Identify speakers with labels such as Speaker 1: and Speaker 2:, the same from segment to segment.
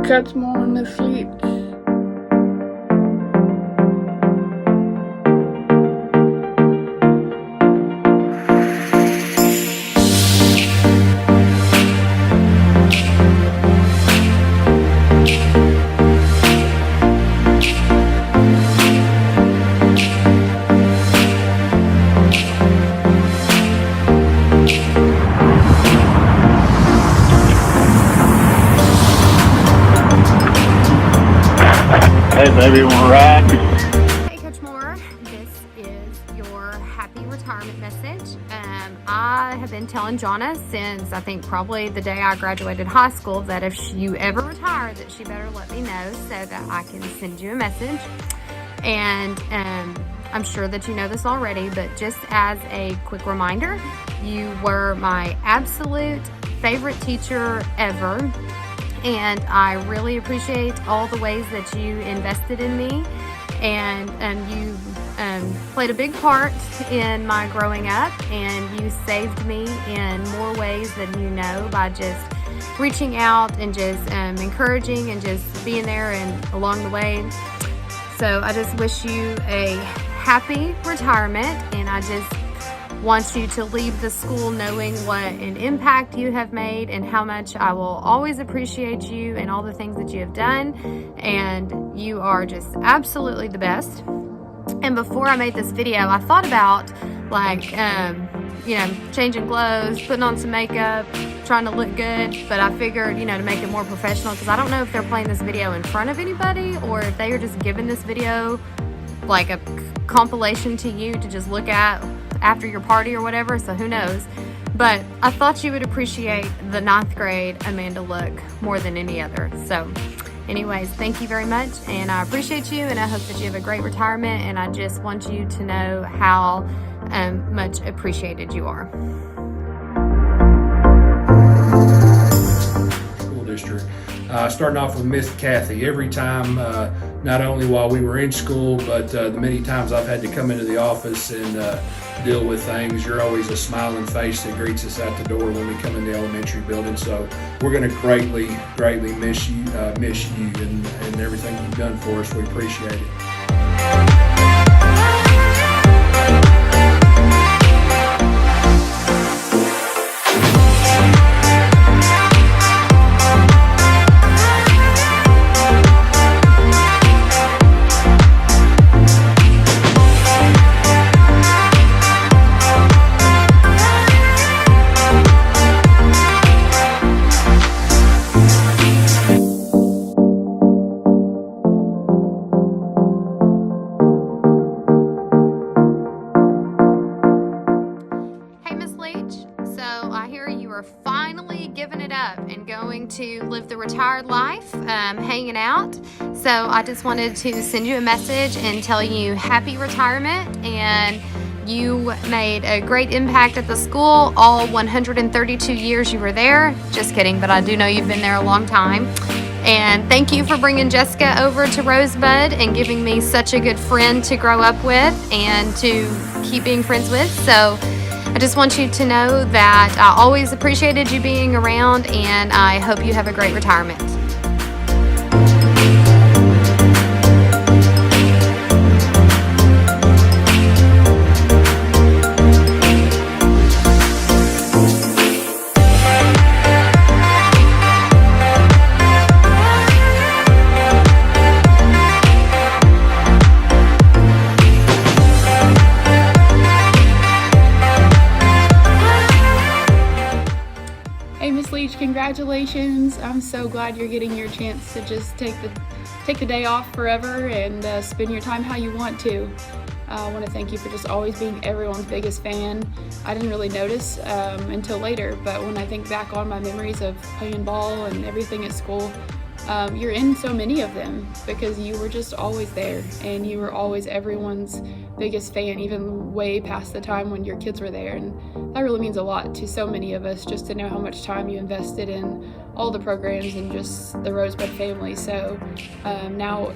Speaker 1: catch more on Miss Leach.
Speaker 2: Hey baby, we're right.
Speaker 3: Hey Coach Moore, this is your happy retirement message. I have been telling Jonna since I think probably the day I graduated high school that if you ever retire that she better let me know so that I can send you a message. And I'm sure that you know this already, but just as a quick reminder, you were my absolute favorite teacher ever. And I really appreciate all the ways that you invested in me, and you played a big part in my growing up, and you saved me in more ways than you know by just reaching out and just encouraging and just being there and along the way. So I just wish you a happy retirement, and I just want you to leave the school knowing what an impact you have made and how much I will always appreciate you and all the things that you have done. And you are just absolutely the best. And before I made this video, I thought about changing clothes, putting on some makeup, trying to look good, but I figured, to make it more professional, because I don't know if they're playing this video in front of anybody or if they are just giving this video like a compilation to you to just look at after your party or whatever, so who knows. But I thought you would appreciate the 9th grade Amanda look more than any other. So anyways, thank you very much, and I appreciate you, and I hope that you have a great retirement, and I just want you to know how much appreciated you are.
Speaker 4: School district. Starting off with Miss Kathy. Every time, not only while we were in school, but the many times I've had to come into the office and deal with things, you're always a smiling face that greets us at the door when we come in the elementary building. So we're going to greatly miss you and everything you've done for us. We appreciate it.
Speaker 3: Finally giving it up and going to live the retired life, hanging out. So I just wanted to send you a message and tell you happy retirement, and you made a great impact at the school all 132 years you were there. Just kidding, but I do know you've been there a long time. And thank you for bringing Jessica over to Rosebud and giving me such a good friend to grow up with and to keep being friends with. So I just want you to know that I always appreciated you being around, and I hope you have a great retirement.
Speaker 1: Congratulations. I'm so glad you're getting your chance to just take the day off forever and spend your time how you want to. I want to thank you for just always being everyone's biggest fan. I didn't really notice until later, but when I think back on my memories of playing ball and everything at school, you're in so many of them because you were just always there, and you were always everyone's biggest fan, even way past the time when your kids were there. And that really means a lot to so many of us, just to know how much time you invested in all the programs and just the Rosebud family. So now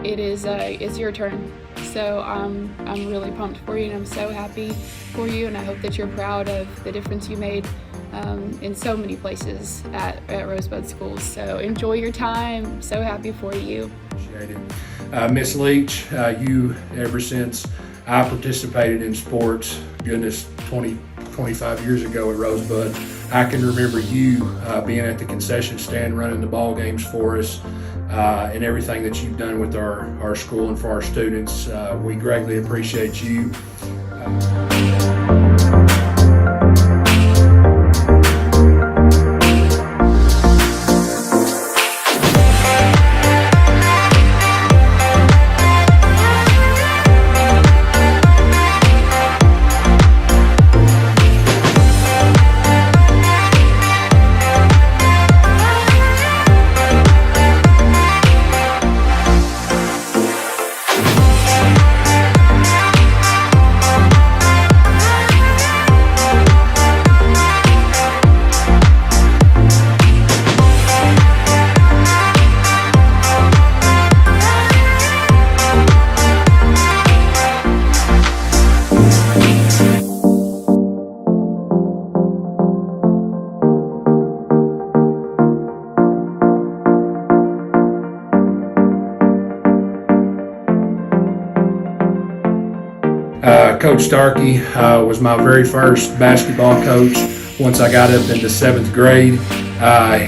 Speaker 1: it's your turn. So I'm really pumped for you, and I'm so happy for you, and I hope that you're proud of the difference you made in so many places at Rosebud Schools. So enjoy your time. So happy for you.
Speaker 4: Appreciate it. Miss Leach, you, ever since I participated in sports, goodness, 25 years ago at Rosebud, I can remember you being at the concession stand running the ball games for us, and everything that you've done with our school and for our students. We greatly appreciate you. Coach Starkey was my very first basketball coach once I got up into 7th grade.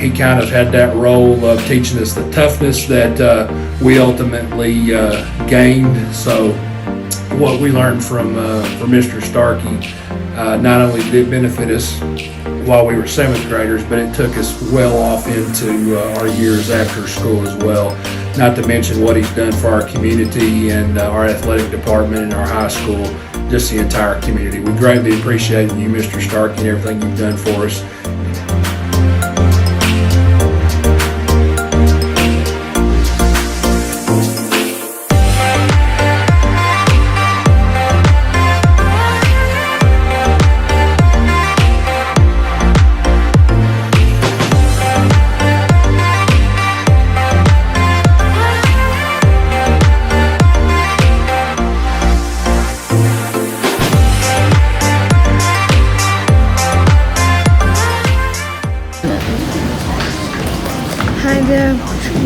Speaker 4: He kind of had that role of teaching us the toughness that we ultimately gained. So what we learned from Mr. Starkey, not only did it benefit us while we were 7th graders, but it took us well off into our years after school as well. Not to mention what he's done for our community and our athletic department and our high school, just the entire community. We greatly appreciate you, Mr. Starkey, and everything you've done for us.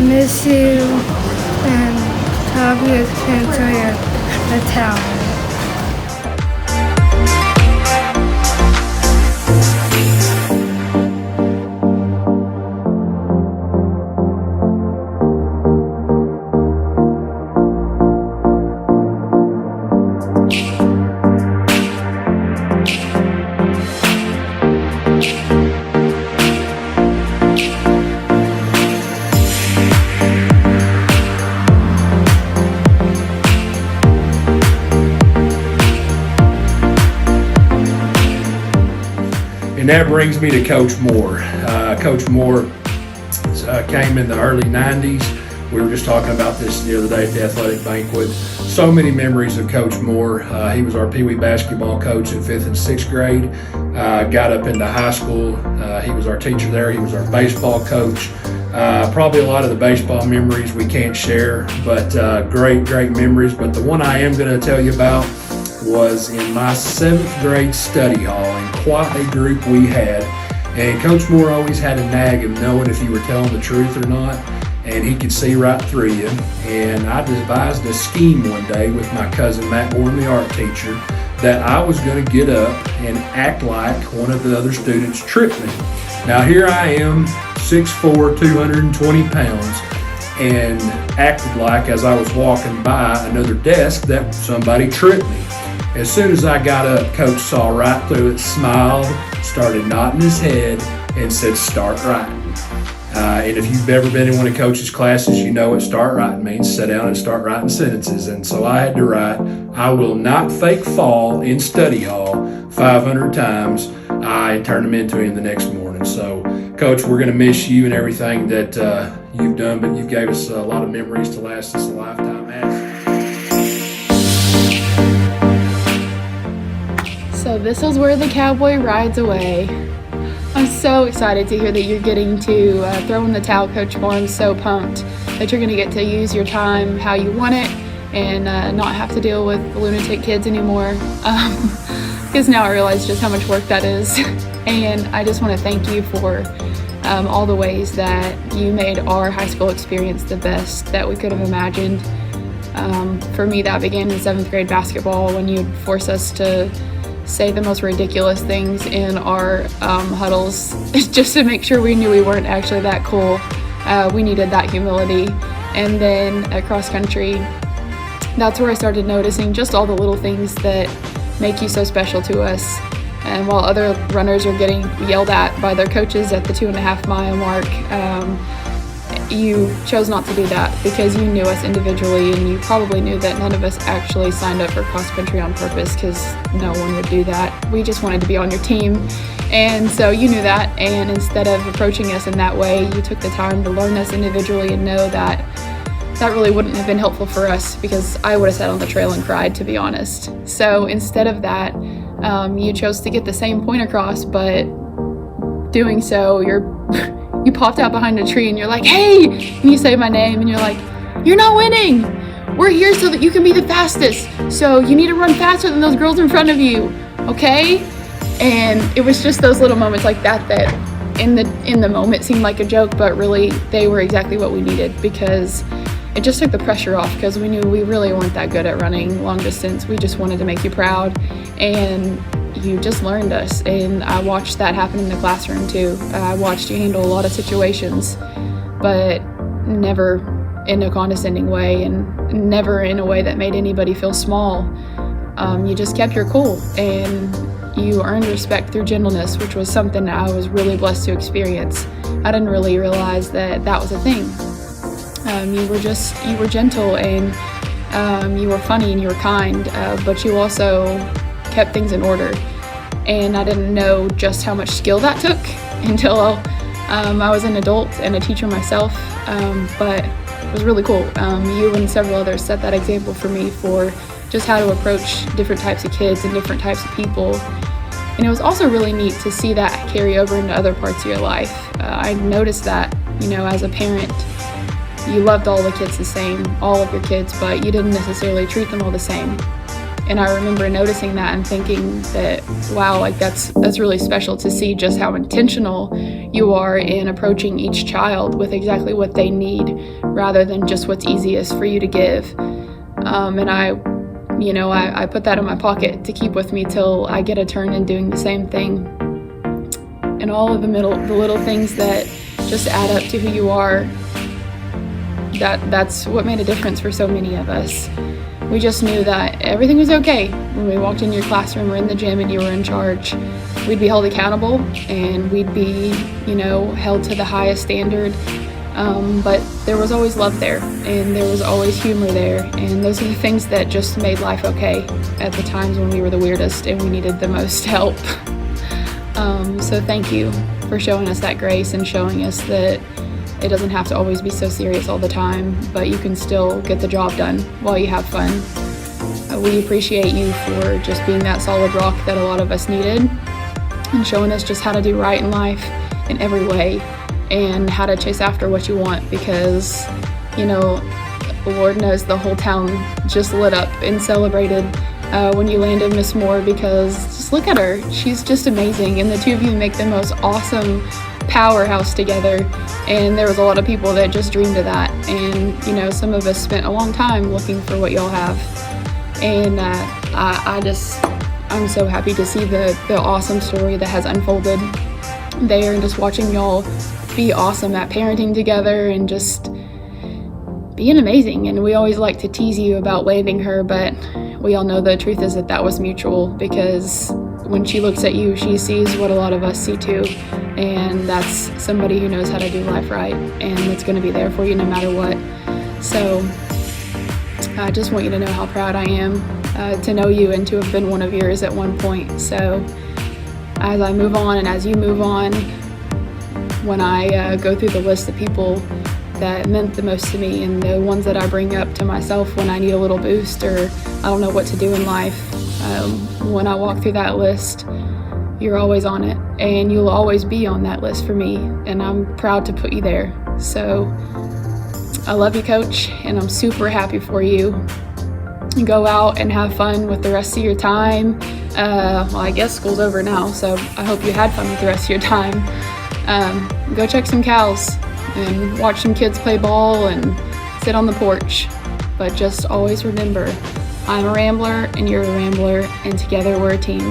Speaker 5: Miss you and hope you can enjoy the town.
Speaker 4: And that brings me to Coach Moore. Coach Moore came in the early 90s. We were just talking about this the other day at the athletic banquet. So many memories of Coach Moore. He was our Pee Wee basketball coach in 5th and 6th grade. Got up into high school. He was our teacher there. He was our baseball coach. Probably a lot of the baseball memories we can't share, but great memories. But the one I am going to tell you about was in my 7th grade study hall, and quite a group we had. And Coach Moore always had a nag of knowing if you were telling the truth or not, and he could see right through you. And I devised a scheme one day with my cousin Matt Warren, the art teacher, that I was going to get up and act like one of the other students tripped me. Now here I am, 6'4", 220 pounds, and acted like as I was walking by another desk that somebody tripped me. As soon as I got up, Coach saw right through it, smiled, started nodding his head, and said, "Start writing." And if you've ever been in one of Coach's classes, you know what start writing means. Sit down and start writing sentences. And so I had to write, "I will not fake fall in study hall 500 times. I turned them into him the next morning." So, Coach, we're going to miss you and everything that you've done, but you gave us a lot of memories to last us a lifetime.
Speaker 1: So this is where the cowboy rides away. I'm so excited to hear that you're getting to throw in the towel, Coach Moore. I'm so pumped that you're going to get to use your time how you want it and not have to deal with lunatic kids anymore. Because now I realize just how much work that is. And I just want to thank you for all the ways that you made our high school experience the best that we could have imagined. For me, that began in 7th grade basketball when you'd force us to say the most ridiculous things in our huddles just to make sure we knew we weren't actually that cool. We needed that humility. And then at cross country, that's where I started noticing just all the little things that make you so special to us. And while other runners are getting yelled at by their coaches at the 2.5 mile mark, you chose not to do that because you knew us individually, and you probably knew that none of us actually signed up for cross country on purpose because no one would do that. We just wanted to be on your team. And so you knew that, and instead of approaching us in that way, you took the time to learn us individually and know that that really wouldn't have been helpful for us because I would have sat on the trail and cried, to be honest. So instead of that, you chose to get the same point across, but doing so, you popped out behind a tree and you're like, hey, and you say my name and you're like, you're not winning. We're here so that you can be the fastest. So you need to run faster than those girls in front of you, okay? And it was just those little moments like that in the moment seemed like a joke, but really they were exactly what we needed because it just took the pressure off because we knew we really weren't that good at running long distance. We just wanted to make you proud, and you just learned us. And I watched that happen in the classroom too. I watched you handle a lot of situations, but never in a condescending way and never in a way that made anybody feel small. You just kept your cool, and you earned respect through gentleness, which was something that I was really blessed to experience. I didn't really realize that was a thing. You were gentle, and you were funny, and you were kind, but you also kept things in order. And I didn't know just how much skill that took until I was an adult and a teacher myself, but it was really cool. You and several others set that example for me for just how to approach different types of kids and different types of people. And it was also really neat to see that carry over into other parts of your life. I noticed that, as a parent, you loved all the kids the same, all of your kids, but you didn't necessarily treat them all the same. And I remember noticing that and thinking that, wow, like that's really special to see just how intentional you are in approaching each child with exactly what they need rather than just what's easiest for you to give. And I put that in my pocket to keep with me till I get a turn in doing the same thing. And all of the little things that just add up to who you are, that's what made a difference for so many of us. We just knew that everything was okay when we walked into your classroom or in the gym and you were in charge. We'd be held accountable and we'd be, held to the highest standard. But there was always love there, and there was always humor there, and those are the things that just made life okay at the times when we were the weirdest and we needed the most help. So thank you for showing us that grace and showing us that it doesn't have to always be so serious all the time, but you can still get the job done while you have fun. We appreciate you for just being that solid rock that a lot of us needed and showing us just how to do right in life in every way and how to chase after what you want because, Lord knows the whole town just lit up and celebrated when you landed Miss Moore because just look at her. She's just amazing, and the two of you make the most awesome powerhouse together, and there was a lot of people that just dreamed of that, and some of us spent a long time looking for what y'all have, and I'm so happy to see the awesome story that has unfolded there, and just watching y'all be awesome at parenting together and just being amazing. And we always like to tease you about landing her, but we all know the truth is that was mutual because when she looks at you, she sees what a lot of us see too, and that's somebody who knows how to do life right and it's going to be there for you no matter what. So I just want you to know how proud I am to know you and to have been one of yours at one point. So as I move on and as you move on, when I go through the list of people that meant the most to me and the ones that I bring up to myself when I need a little boost or I don't know what to do in life, when I walk through that list, you're always on it and you'll always be on that list for me, and I'm proud to put you there. So I love you, Coach, and I'm super happy for you. and go out and have fun with the rest of your time. Well, I guess school's over now, so I hope you had fun with the rest of your time. Go check some cows and watch some kids play ball and sit on the porch. But just always remember, I'm a Rambler and you're a Rambler, and together we're a team.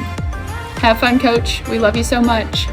Speaker 1: Have fun, Coach. We love you so much.